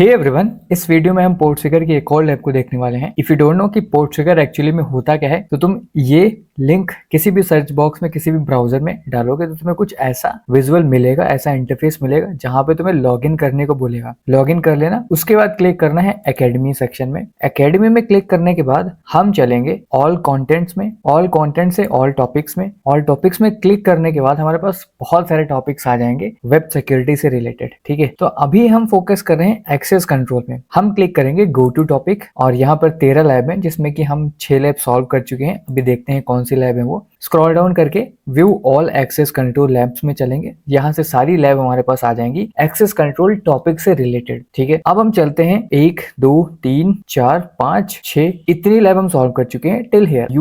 Hey everyone, इस video में हम पोर्टफिगर की एक और लैब को देखने वाले हैं। इफ यू डोंट नो कि पोर्टफिगर एक्चुअली में होता क्या है, तो तुम ये लिंक किसी भी सर्च बॉक्स में किसी भी ब्राउजर में डालोगे तो तुम्हें कुछ ऐसा विजुअल मिलेगा, ऐसा इंटरफेस मिलेगा जहां पे तुम्हें लॉगिन करने को बोलेगा। लॉगिन कर लेना, उसके बाद क्लिक करना है एकेडमी सेक्शन में। एकेडमी में क्लिक करने के बाद हम चलेंगे ऑल कंटेंट्स में, ऑल कंटेंट से ऑल टॉपिक्स में। ऑल टॉपिक्स में क्लिक करने के बाद हमारे पास बहुत सारे टॉपिक्स आ जाएंगे वेब सिक्योरिटी से रिलेटेड। ठीक है, तो अभी हम फोकस कर रहे हैं एक्सेस कंट्रोल में। हम क्लिक करेंगे गो टू टॉपिक और यहाँ पर 13 लैब है जिसमें कि हम 6 लैब सॉल्व कर चुके हैं। अभी देखते हैं कौन सी लैब है वो। स्क्रॉल डाउन करके view all access control labs में चलेंगे। यहाँ से सारी लैब हमारे पास आ जाएंगी एक्सेस कंट्रोल टॉपिक से रिलेटेड। ठीक है, अब हम चलते हैं 1 2 3 4 5 6 इतनी लैब हम सॉल्व कर चुके हैं till here.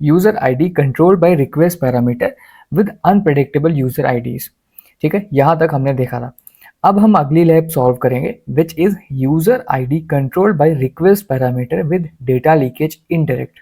User ID controlled by request parameter with unpredictable user IDs. ठीक है, यहां तक हमने देखा था। अब हम अगली लैब सॉल्व करेंगे which is user ID controlled by request parameter with data leakage indirect.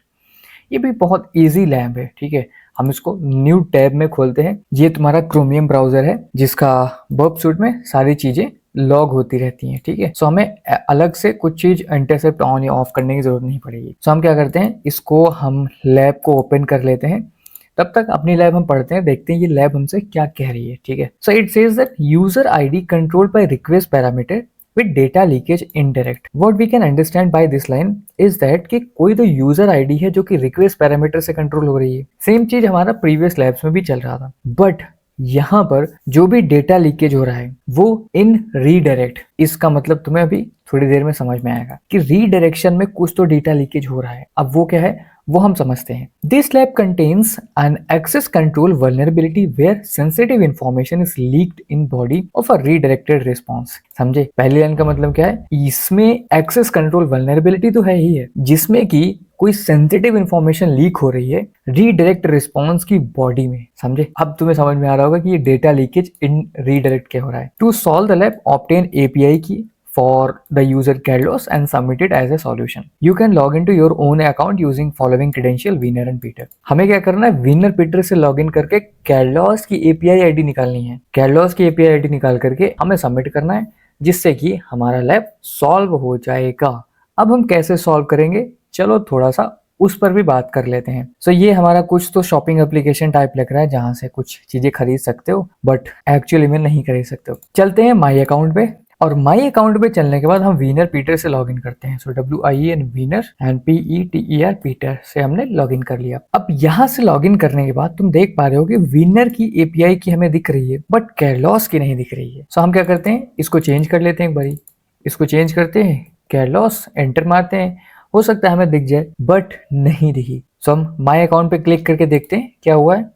ये भी बहुत इजी लैब है। ठीक है, हम इसको न्यू टैब में खोलते हैं। ये तुम्हारा क्रोमियम ब्राउजर है जिसका बर्ब सूट में सारी चीजें लॉग होती रहती हैं। ठीक है, सो हमें अलग से कुछ चीज इंटरसेप्ट ऑन या ऑफ करने की जरूरत नहीं पड़ेगी। सो हम क्या करते हैं, इसको हम लैब को ओपन कर लेते हैं। तब तक अपनी लैब हम पढ़ते हैं, देखते हैं ये लैब हमसे क्या कह रही है। ठीक है, so it says that user ID controlled by request parameter with data leakage indirect. What we can understand by this line is that कि कोई तो यूजर आईडी है जो कि रिक्वेस्ट पैरामीटर से कंट्रोल हो रही है। सेम चीज हमारा प्रीवियस लैब्स में भी चल रहा था, बट यहाँ पर जो भी डेटा लीकेज हो रहा है वो इन रीडायरेक्ट। इसका मतलब तुम्हें अभी थोड़ी देर में समझ में आएगा कि रीडायरेक्शन में कुछ तो डेटा लीकेज हो रहा है। अब वो क्या है वो हम समझते हैं। This lab contains an access control vulnerability where sensitive information is leaked in body of a redirected response. समझे, पहली लाइन का मतलब क्या है, इसमें एक्सेस कंट्रोल वल्नरेबिलिटी तो है ही है जिसमें कि कोई सेंसिटिव इंफॉर्मेशन लीक हो रही है रीडायरेक्ट रिस्पॉन्स की बॉडी में। समझे, अब तुम्हें समझ में आ रहा होगा कि ये डेटा लीकेज इन रीडायरेक्ट क्या हो रहा है। To solve the lab obtain API key for the user Carlos and submit it as a solution. You can log into your own account using following credential winner and Peter. हमें क्या करना है, winner Peter से login करके Carlos की API ID निकालनी है। Carlos की API आईडी निकाल करके हमें सबमिट करना है जिससे कि हमारा लैब सॉल्व हो जाएगा। अब हम कैसे सॉल्व करेंगे, चलो थोड़ा सा उस पर भी बात कर लेते हैं। सो ये हमारा कुछ तो शॉपिंग एप्लीकेशन टाइप लग रहा है जहां से कुछ चीजें खरीद सकते हो बट एक्चुअली में नहीं खरीद सकते हो। चलते हैं माई अकाउंट पे और माई अकाउंट पे चलने के बाद हम विनर पीटर से लॉगिन करते हैं। सो WIEN winner and PETER Peter से हमने लॉगिन कर लिया। अब यहाँ से लॉगिन करने के बाद तुम देख पा रहे हो कि विनर की API की हमें दिख रही है बट कैरलॉस की नहीं दिख रही है। सो हम क्या करते हैं, इसको चेंज कर लेते हैं एक बारी। इसको चेंज करते हैं, कैरलॉस एंटर मारते हैं, हो सकता है हमें दिख जाए बट नहीं दिखी। सो हम माई अकाउंट पे क्लिक करके देखते हैं क्या हुआ है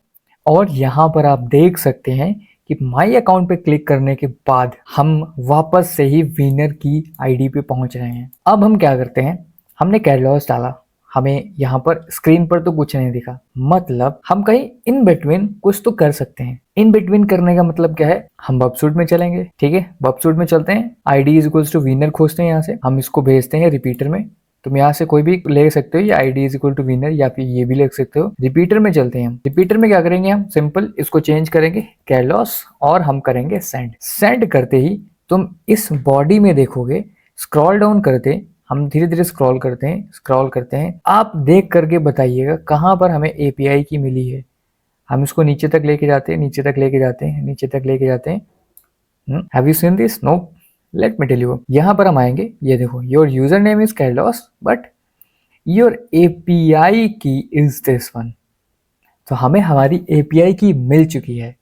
और यहाँ पर आप देख सकते हैं कि माई अकाउंट पे क्लिक करने के बाद हम वापस से ही विनर की आईडी पे पहुंच रहे हैं। अब हम क्या करते हैं, हमने कैरलॉस डाला, हमें यहाँ पर स्क्रीन पर तो कुछ नहीं दिखा, मतलब हम कहीं इन बिटवीन कुछ तो कर सकते हैं। इन बिटवीन करने का मतलब क्या है, हम बबसूट में चलेंगे। ठीक है, बबसूट में चलते हैं, ID is equals to winner खोजते हैं। यहाँ से हम इसको भेजते हैं रिपीटर में। तुम यहाँ से कोई भी ले सकते हो, या ID is equal to winner या फिर ये भी ले सकते हो। रिपीटर में चलते हैं हम। रिपीटर में क्या करेंगे, हम सिंपल इसको चेंज करेंगे कैरलॉस और हम करेंगे सेंड। सेंड करते ही तुम इस बॉडी में देखोगे, स्क्रॉल डाउन करते, हम धीरे धीरे स्क्रॉल करते हैं। आप देख करके बताइएगा कहाँ पर हमें API की मिली है। हम इसको नीचे तक लेके जाते हैं। Have you seen this? No, let me tell you. यहाँ पर हम आएंगे, ये देखो, your user name is Carlos but your API key is this one. तो हमें हमारी API की मिल चुकी है।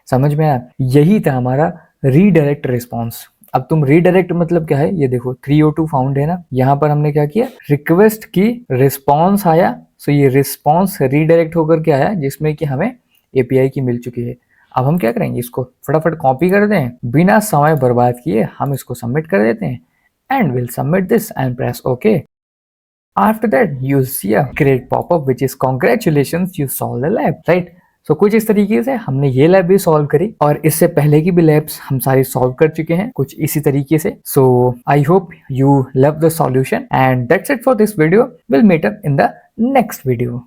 समझ में आया, यही था हमारा रीडायरेक्ट रिस्पॉन्स। अब तुम रीडायरेक्ट मतलब क्या है, ये देखो 302 फाउंड है ना, यहाँ पर हमने क्या किया, रिक्वेस्ट की रिस्पॉन्स आया। सो ये रिस्पॉन्स रीडायरेक्ट होकर के आया जिसमें कि हमें API की मिल चुकी है। अब हम क्या करेंगे, इसको फटाफट कॉपी कर दें, बिना समय बर्बाद किए हम इसको सबमिट कर देते हैं and will submit this and press okay. After that you see a great popup which is congratulations you solve the lab, right. So कुछ इस तरीके से हमने ये लैब भी सॉल्व करी और इससे पहले की भी लैब्स हम सारी सॉल्व कर चुके हैं कुछ इसी तरीके से। So I hope you love the solution and that's it for this video. Will meet up in the नेक्स्ट वीडियो।